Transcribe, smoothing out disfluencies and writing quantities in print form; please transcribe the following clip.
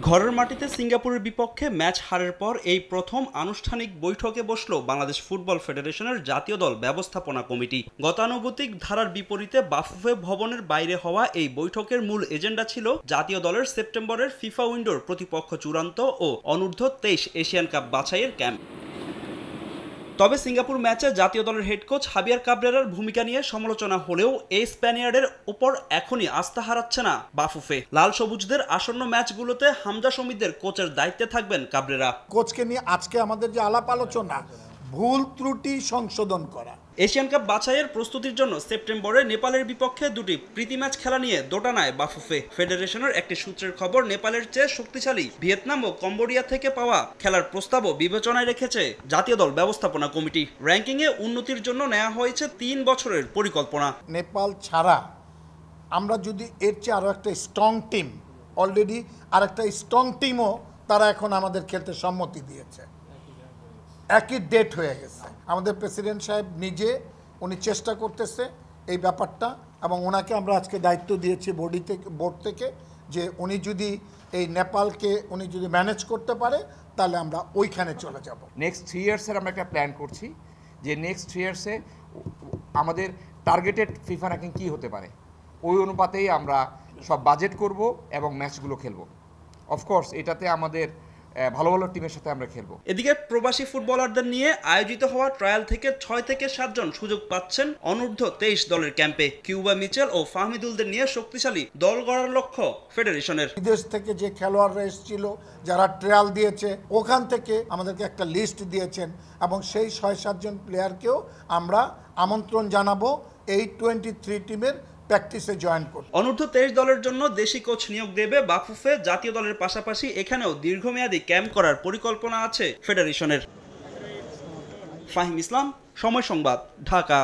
ঘরের মাটিতে সিঙ্গাপুরের বিপক্ষে ম্যাচ হারের পর এই প্রথম আনুষ্ঠানিক বৈঠকে বসল বাংলাদেশ ফুটবল ফেডারেশনের জাতীয় দল ব্যবস্থাপনা কমিটি। গতানুগতিক ধারার বিপরীতে বাফুফে ভবনের বাইরে হওয়া এই বৈঠকের মূল এজেন্ডা ছিল জাতীয় দলের সেপ্টেম্বরের ফিফা উইন্ডোর প্রতিপক্ষ চূড়ান্ত ও অনূর্ধ্ব-23 এশিয়ান কাপ বাছাইয়ের ক্যাম্প। তবে সিঙ্গাপুর ম্যাচে জাতীয় দলের হেড কোচ হাবিয়ার কাবরেরার ভূমিকা নিয়ে সমালোচনা হলেও এই স্প্যানিয়ার্ডের ওপর এখনই আস্থা হারাচ্ছে না বাফুফে। লাল সবুজদের আসন্ন ম্যাচগুলোতে হামজা শমীদের কোচের দায়িত্বে থাকবেন কাবরেরা। কোচকে নিয়ে আজকে আমাদের যে আলাপ আলোচনা, ভুল ত্রুটি সংশোধন করা। এশিয়ান কাপ বাছাইয়ের প্রস্তুতির জন্য সেপ্টেম্বরে নেপালের বিপক্ষে দুটি প্রীতি ম্যাচ খেলা নিয়ে দোটানায় বাফুফে। ফেডারেশনের একটি সূত্রের খবর, নেপালের চেয়ে শক্তিশালী ভিয়েতনাম ও কম্বোডিয়া থেকে পাওয়া খেলার প্রস্তাবও বিবেচনায় রেখেছে জাতীয় দল ব্যবস্থাপনা কমিটি। র্যাঙ্কিংয়ে উন্নতির জন্য নেওয়া হয়েছে 3 বছরের পরিকল্পনা। নেপাল ছাড়া আমরা যদি এর চেয়ে আরও একটা স্ট্রং টিম, অলরেডি আর একটা স্ট্রং টিমও তারা এখন আমাদের খেলতে সম্মতি দিয়েছে, একই ডেট হয়ে গেছে। আমাদের প্রেসিডেন্ট সাহেব নিজে উনি চেষ্টা করতেছে এই ব্যাপারটা, এবং ওনাকে আমরা আজকে দায়িত্ব দিয়েছি বোর্ড থেকে যে উনি যদি এই নেপালকে উনি যদি ম্যানেজ করতে পারে তাহলে আমরা ওইখানে চলে যাব। নেক্সট 3 ইয়ার্সের আমরা একটা প্ল্যান করছি যে নেক্সট 3 ইয়ার্সে আমাদের টার্গেটেড ফিফা র্যাঙ্কিং কী হতে পারে, ওই অনুপাতেই আমরা সব বাজেট করব এবং ম্যাচগুলো খেলবো। অফকোর্স এটাতে আমাদের ভালো ভালো টিমের সাথে আমরা খেলবো। এদিকে প্রবাসী ফুটবলারদের নিয়ে আয়োজিত হওয়া ট্রায়াল থেকে 6 থেকে 7 জন সুযোগ পাচ্ছেন অনূর্ধ্ব-23 দলের ক্যাম্পে। কিউবা মিচেল ও ফাহমিদুলদের নিয়ে শক্তিশালী দল গড়ার লক্ষ্য ফেডারেশনের। বিদেশ থেকে যে খেলোয়াড়রা এসেছিল, যারা ট্রায়াল দিয়েছে, ওখান থেকে আমাদেরকে একটা লিস্ট দিয়েছেন, এবং সেই 6-7 জন প্লেয়ারকেও আমরা আমন্ত্রণ জানাবো এই 23 টিমের প্র্যাকটিসে জয়েন করতে। অনূর্ধ্ব-23 দলের জন্য দেশি কোচ নিয়োগ দেবে বাফুফে। জাতীয় দলের পাশাপাশি এখানেও দীর্ঘমেয়াদী ক্যাম্প করার পরিকল্পনা আছে ফেডারেশনের। ফাহিম ইসলাম, সময় সংবাদ, ঢাকা।